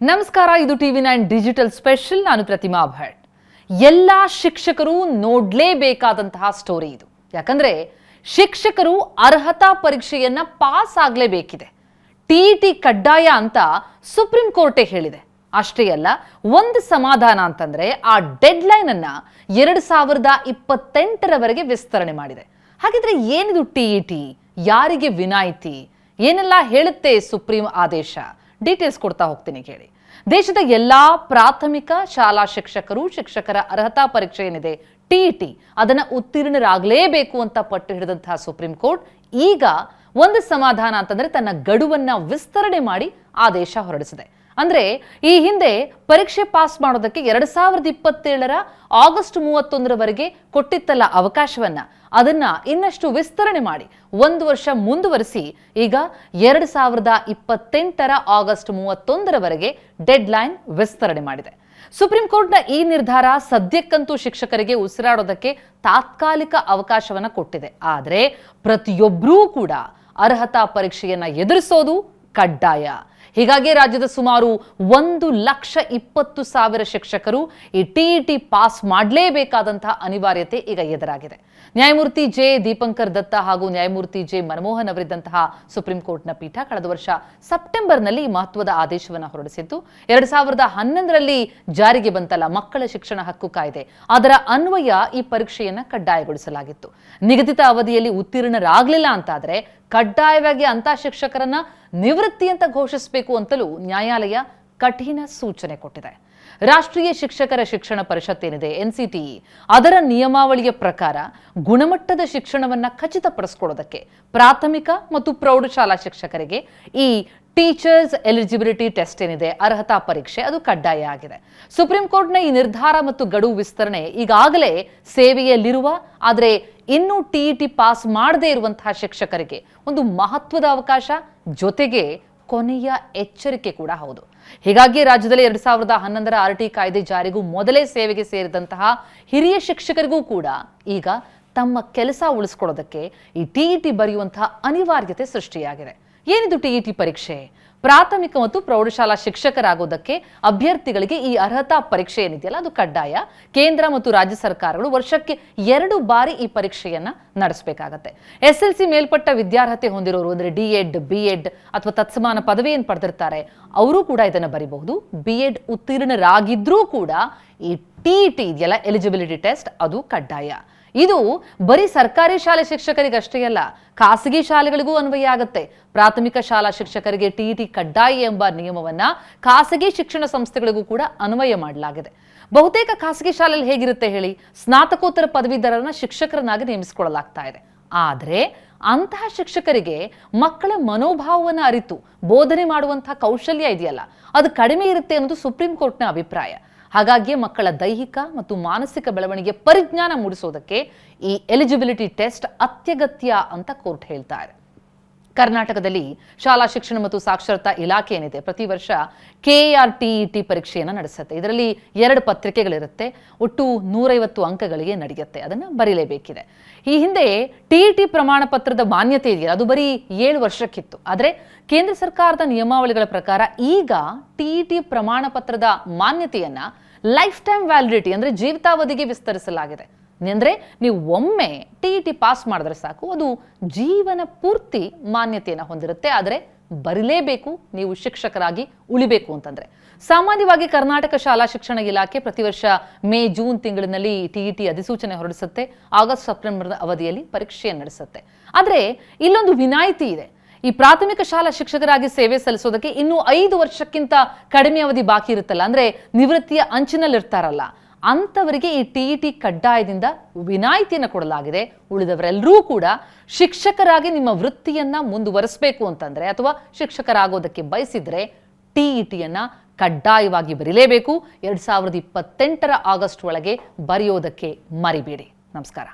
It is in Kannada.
ನಮಸ್ಕಾರ, ಇದು TV9 ಡಿಜಿಟಲ್ ಸ್ಪೆಷಲ್. ನಾನು ಪ್ರತಿಮಾ ಭಟ್. ಎಲ್ಲ ಶಿಕ್ಷಕರು ನೋಡಲೇಬೇಕಾದಂತಹ ಸ್ಟೋರಿ ಇದು. ಯಾಕಂದ್ರೆ ಶಿಕ್ಷಕರು ಅರ್ಹತಾ ಪರೀಕ್ಷೆಯನ್ನ ಪಾಸ್ ಆಗಲೇಬೇಕಿದೆ. ಟಿಇಟಿ ಕಡ್ಡಾಯ ಅಂತ ಸುಪ್ರೀಂ ಕೋರ್ಟೇ ಹೇಳಿದೆ. ಅಷ್ಟೇ ಅಲ್ಲ, ಒಂದು ಸಮಾಧಾನ ಅಂತಂದ್ರೆ ಆ ಡೆಡ್ಲೈನ್ ಅನ್ನ 2028ರವರೆಗೆ ವಿಸ್ತರಣೆ ಮಾಡಿದೆ. ಹಾಗಿದ್ರೆ ಏನಿದು ಟಿಇಟಿ? ಯಾರಿಗೆ ವಿನಾಯಿತಿ? ಏನೆಲ್ಲ ಹೇಳುತ್ತೆ ಸುಪ್ರೀಂ ಆದೇಶ? ಡೀಟೇಲ್ಸ್ ಕೊಡ್ತಾ ಹೋಗ್ತೀನಿ ಕೇಳಿ. ದೇಶದ ಎಲ್ಲಾ ಪ್ರಾಥಮಿಕ ಶಾಲಾ ಶಿಕ್ಷಕರ ಅರ್ಹತಾ ಪರೀಕ್ಷೆ ಏನಿದೆ ಟಿಇಟಿ, ಅದನ್ನ ಉತ್ತೀರ್ಣರಾಗಲೇಬೇಕು ಅಂತ ಪಟ್ಟು ಹಿಡಿದಂತಹ ಸುಪ್ರೀಂ ಕೋರ್ಟ್ ಈಗ ಒಂದು ಸಮಾಧಾನ ಅಂತಂದ್ರೆ ತನ್ನ ಗಡುವನ್ನ ವಿಸ್ತರಣೆ ಮಾಡಿ ಆದೇಶ ಹೊರಡಿಸಿದೆ. ಅಂದ್ರೆ ಈ ಹಿಂದೆ ಪರೀಕ್ಷೆ ಪಾಸ್ ಮಾಡೋದಕ್ಕೆ 2027ರ ಆಗಸ್ಟ್ 31ರವರೆಗೆ ಕೊಟ್ಟಿತ್ತಲ್ಲ ಅವಕಾಶವನ್ನ, ಅದನ್ನ ಇನ್ನಷ್ಟು ವಿಸ್ತರಣೆ ಮಾಡಿ 1 ವರ್ಷ ಮುಂದುವರಿಸಿ ಈಗ 2028ರ ಆಗಸ್ಟ್ 31ರವರೆಗೆ ಡೆಡ್ಲೈನ್ ವಿಸ್ತರಣೆ ಮಾಡಿದೆ. ಸುಪ್ರೀಂ ಕೋರ್ಟ್ನ ಈ ನಿರ್ಧಾರ ಸದ್ಯಕ್ಕಂತೂ ಶಿಕ್ಷಕರಿಗೆ ಉಸಿರಾಡೋದಕ್ಕೆ ತಾತ್ಕಾಲಿಕ ಅವಕಾಶವನ್ನ ಕೊಟ್ಟಿದೆ. ಆದರೆ ಪ್ರತಿಯೊಬ್ಬರೂ ಕೂಡ ಅರ್ಹತಾ ಪರೀಕ್ಷೆಯನ್ನ ಎದುರಿಸೋದು ಕಡ್ಡಾಯ. ಹೀಗಾಗಿ ರಾಜ್ಯದ ಸುಮಾರು 1,20,000 ಶಿಕ್ಷಕರು ಈ ಟಿಇಟಿ ಪಾಸ್ ಮಾಡಲೇಬೇಕಾದಂತಹ ಅನಿವಾರ್ಯತೆ ಈಗ ಎದುರಾಗಿದೆ. ನ್ಯಾಯಮೂರ್ತಿ ಜೆ ದೀಪಂಕರ್ ದತ್ತ ಹಾಗೂ ನ್ಯಾಯಮೂರ್ತಿ ಜೆ ಮನಮೋಹನ್ ಅವರಿದ್ದಂತಹ ಸುಪ್ರೀಂ ಕೋರ್ಟ್ನ ಪೀಠ ಕಳೆದ ವರ್ಷ ಸೆಪ್ಟೆಂಬರ್ನಲ್ಲಿ ಮಹತ್ವದ ಆದೇಶವನ್ನು ಹೊರಡಿಸಿತ್ತು. 2011ರಲ್ಲಿ ಜಾರಿಗೆ ಬಂತಲ್ಲ ಮಕ್ಕಳ ಶಿಕ್ಷಣ ಹಕ್ಕು ಕಾಯ್ದೆ, ಅದರ ಅನ್ವಯ ಈ ಪರೀಕ್ಷೆಯನ್ನ ಕಡ್ಡಾಯಗೊಳಿಸಲಾಗಿತ್ತು. ನಿಗದಿತ ಅವಧಿಯಲ್ಲಿ ಉತ್ತೀರ್ಣರಾಗಲಿಲ್ಲ ಅಂತಾದ್ರೆ ಕಡ್ಡಾಯವಾಗಿ ಅಂತ ಶಿಕ್ಷಕರನ್ನ ನಿವೃತ್ತಿ ಅಂತ ಘೋಷಿಸಬೇಕು ಅಂತಲೂ ನ್ಯಾಯಾಲಯ ಕಠಿಣ ಸೂಚನೆ ಕೊಟ್ಟಿದೆ. ರಾಷ್ಟ್ರೀಯ ಶಿಕ್ಷಕರ ಶಿಕ್ಷಣ ಪರಿಷತ್ ಏನಿದೆ NCTE, ಅದರ ನಿಯಮಾವಳಿಯ ಪ್ರಕಾರ ಗುಣಮಟ್ಟದ ಶಿಕ್ಷಣವನ್ನ ಖಚಿತಪಡಿಸಿಕೊಳ್ಳೋದಕ್ಕೆ ಪ್ರಾಥಮಿಕ ಮತ್ತು ಪ್ರೌಢಶಾಲಾ ಶಿಕ್ಷಕರಿಗೆ ಈ ಟೀಚರ್ಸ್ ಎಲಿಜಿಬಿಲಿಟಿ ಟೆಸ್ಟ್ ಏನಿದೆ ಅರ್ಹತಾ ಪರೀಕ್ಷೆ, ಅದು ಕಡ್ಡಾಯ ಆಗಿದೆ. ಸುಪ್ರೀಂ ಕೋರ್ಟ್ನ ಈ ನಿರ್ಧಾರ ಮತ್ತು ಗಡುವು ವಿಸ್ತರಣೆ ಈಗಾಗಲೇ ಸೇವೆಯಲ್ಲಿರುವ ಆದರೆ ಇನ್ನೂ ಟಿಇಟಿ ಪಾಸ್ ಮಾಡದೇ ಇರುವಂತಹ ಶಿಕ್ಷಕರಿಗೆ ಒಂದು ಮಹತ್ವದ ಅವಕಾಶ, ಜೊತೆಗೆ ಕೊನೆಯ ಎಚ್ಚರಿಕೆ ಕೂಡ ಹೌದು. ಹೀಗಾಗಿ ರಾಜ್ಯದಲ್ಲಿ 2011ರ RT ಕಾಯ್ದೆ ಜಾರಿಗೂ ಮೊದಲೇ ಸೇವೆಗೆ ಸೇರಿದಂತಹ ಹಿರಿಯ ಶಿಕ್ಷಕರಿಗೂ ಕೂಡ ಈಗ ತಮ್ಮ ಕೆಲಸ ಉಳಿಸ್ಕೊಳ್ಳೋದಕ್ಕೆ ಈ ಟಿಇಟಿ ಬರೆಯುವಂತಹ ಅನಿವಾರ್ಯತೆ ಸೃಷ್ಟಿಯಾಗಿದೆ. ಏನಿದು ಟಿಇಟಿ ಪರೀಕ್ಷೆ? ಪ್ರಾಥಮಿಕ ಮತ್ತು ಪ್ರೌಢಶಾಲಾ ಶಿಕ್ಷಕರಾಗೋದಕ್ಕೆ ಅಭ್ಯರ್ಥಿಗಳಿಗೆ ಈ ಅರ್ಹತಾ ಪರೀಕ್ಷೆ ಏನಿದೆಯಲ್ಲ ಅದು ಕಡ್ಡಾಯ. ಕೇಂದ್ರ ಮತ್ತು ರಾಜ್ಯ ಸರ್ಕಾರಗಳು ವರ್ಷಕ್ಕೆ 2 ಬಾರಿ ಈ ಪರೀಕ್ಷೆಯನ್ನ ನಡೆಸಬೇಕಾಗತ್ತೆ. SLC ಮೇಲ್ಪಟ್ಟ ವಿದ್ಯಾರ್ಹತೆ ಹೊಂದಿರೋರು ಅಂದ್ರೆ D.Ed, B.Ed ಅಥವಾ ತತ್ಸಮಾನ ಪದವಿ ಏನು ಪಡೆದಿರ್ತಾರೆ ಅವರು ಕೂಡ ಇದನ್ನ ಬರೀಬಹುದು. B.Ed ಉತ್ತೀರ್ಣರಾಗಿದ್ರೂ ಕೂಡ ಈ ಟಿಇಟಿ ಇದೆಯಲ್ಲ ಎಲಿಜಿಬಿಲಿಟಿ ಟೆಸ್ಟ್, ಅದು ಕಡ್ಡಾಯ. ಇದು ಬರೀ ಸರ್ಕಾರಿ ಶಾಲೆ ಶಿಕ್ಷಕರಿಗಷ್ಟೇ ಅಲ್ಲ, ಖಾಸಗಿ ಶಾಲೆಗಳಿಗೂ ಅನ್ವಯ ಆಗುತ್ತೆ. ಪ್ರಾಥಮಿಕ ಶಾಲಾ ಶಿಕ್ಷಕರಿಗೆ ಟಿಇಟಿ ಕಡ್ಡಾಯ ಎಂಬ ನಿಯಮವನ್ನ ಖಾಸಗಿ ಶಿಕ್ಷಣ ಸಂಸ್ಥೆಗಳಿಗೂ ಕೂಡ ಅನ್ವಯ ಮಾಡಲಾಗಿದೆ. ಬಹುತೇಕ ಖಾಸಗಿ ಶಾಲೆಯಲ್ಲಿ ಹೇಗಿರುತ್ತೆ ಹೇಳಿ, ಸ್ನಾತಕೋತ್ತರ ಪದವೀಧರರನ್ನ ಶಿಕ್ಷಕರನ್ನಾಗಿ ನೇಮಿಸಿಕೊಳ್ಳಲಾಗ್ತಾ ಇದೆ. ಆದರೆ ಅಂತಹ ಶಿಕ್ಷಕರಿಗೆ ಮಕ್ಕಳ ಮನೋಭಾವವನ್ನು ಅರಿತು ಬೋಧನೆ ಮಾಡುವಂತಹ ಕೌಶಲ್ಯ ಇದೆಯಲ್ಲ ಅದು ಕಡಿಮೆ ಇರುತ್ತೆ ಅನ್ನೋದು ಸುಪ್ರೀಂ ಕೋರ್ಟ್ನ ಅಭಿಪ್ರಾಯ. ಹಾಗಾಗಿ ಮಕ್ಕಳ ದೈಹಿಕ ಮತ್ತು ಮಾನಸಿಕ ಬೆಳವಣಿಗೆ ಪರಿಜ್ಞಾನ ಮೂಡಿಸೋದಕ್ಕೆ ಈ ಎಲಿಜಿಬಿಲಿಟಿ ಟೆಸ್ಟ್ ಅತ್ಯಗತ್ಯ ಅಂತ ಕೋರ್ಟ್ ಹೇಳ್ತಾ ಇದೆ. ಕರ್ನಾಟಕದಲ್ಲಿ ಶಾಲಾ ಶಿಕ್ಷಣ ಮತ್ತು ಸಾಕ್ಷರತಾ ಇಲಾಖೆ ಏನಿದೆ ಪ್ರತಿ ವರ್ಷ KRTET ಪರೀಕ್ಷೆಯನ್ನು ನಡೆಸುತ್ತೆ. ಇದರಲ್ಲಿ 2 ಪತ್ರಿಕೆಗಳಿರುತ್ತೆ, ಒಟ್ಟು 150 ಅಂಕಗಳಿಗೆ ನಡೆಯುತ್ತೆ. ಅದನ್ನು ಬರೀಲೇಬೇಕಿದೆ. ಈ ಹಿಂದೆ ಟಿಇಟಿ ಪ್ರಮಾಣ ಪತ್ರದ ಮಾನ್ಯತೆ ಇದೆಯಲ್ಲ ಅದು ಬರೀ 7 ವರ್ಷಕ್ಕಿತ್ತು. ಆದರೆ ಕೇಂದ್ರ ಸರ್ಕಾರದ ನಿಯಮಾವಳಿಗಳ ಪ್ರಕಾರ ಈಗ ಟಿಇಟಿ ಪ್ರಮಾಣ ಪತ್ರದ ಮಾನ್ಯತೆಯನ್ನ ಲೈಫ್ ಟೈಮ್ ವ್ಯಾಲಿಡಿಟಿ ಅಂದ್ರೆ ಜೀವಿತಾವಧಿಗೆ ವಿಸ್ತರಿಸಲಾಗಿದೆ. ಅಂದ್ರೆ ನೀವು ಒಮ್ಮೆ ಟಿಇಟಿ ಪಾಸ್ ಮಾಡಿದ್ರೆ ಸಾಕು, ಅದು ಜೀವನ ಪೂರ್ತಿ ಮಾನ್ಯತೆಯನ್ನು ಹೊಂದಿರುತ್ತೆ. ಆದರೆ ಬರೀಲೇಬೇಕು ನೀವು ಶಿಕ್ಷಕರಾಗಿ ಉಳಿಬೇಕು ಅಂತಂದ್ರೆ. ಸಾಮಾನ್ಯವಾಗಿ ಕರ್ನಾಟಕ ಶಾಲಾ ಶಿಕ್ಷಣ ಇಲಾಖೆ ಪ್ರತಿ ವರ್ಷ ಮೇ ಜೂನ್ ತಿಂಗಳಿನಲ್ಲಿ ಟಿಇಟಿ ಅಧಿಸೂಚನೆ ಹೊರಡಿಸುತ್ತೆ. ಆಗಸ್ಟ್ ಸೆಪ್ಟೆಂಬರ್ ಅವಧಿಯಲ್ಲಿ ಪರೀಕ್ಷೆಯನ್ನು ನಡೆಸುತ್ತೆ. ಆದರೆ ಇಲ್ಲೊಂದು ವಿನಾಯಿತಿ ಇದೆ. ಈ ಪ್ರಾಥಮಿಕ ಶಾಲಾ ಶಿಕ್ಷಕರಾಗಿ ಸೇವೆ ಸಲ್ಲಿಸೋದಕ್ಕೆ ಇನ್ನೂ 5 ವರ್ಷಕ್ಕಿಂತ ಕಡಿಮೆ ಅವಧಿ ಬಾಕಿ ಇರುತ್ತಲ್ಲ, ಅಂದ್ರೆ ನಿವೃತ್ತಿಯ ಅಂಚಿನಲ್ಲಿರ್ತಾರಲ್ಲ, ಅಂತವರಿಗೆ ಈ ಟಿಇಟಿ ಕಡ್ಡಾಯದಿಂದ ವಿನಾಯಿತಿಯನ್ನು ಕೊಡಲಾಗಿದೆ. ಉಳಿದವರೆಲ್ಲರೂ ಕೂಡ ಶಿಕ್ಷಕರಾಗಿ ನಿಮ್ಮ ವೃತ್ತಿಯನ್ನ ಮುಂದುವರಿಸಬೇಕು ಅಂತಂದ್ರೆ ಅಥವಾ ಶಿಕ್ಷಕರಾಗೋದಕ್ಕೆ ಬಯಸಿದ್ರೆ ಟಿಇಟಿಯನ್ನ ಕಡ್ಡಾಯವಾಗಿ ಬರೀಲೇಬೇಕು. 2028ರ ಆಗಸ್ಟ್ ಒಳಗೆ ಬರೆಯೋದಕ್ಕೆ ಮರಿಬೇಡಿ. ನಮಸ್ಕಾರ.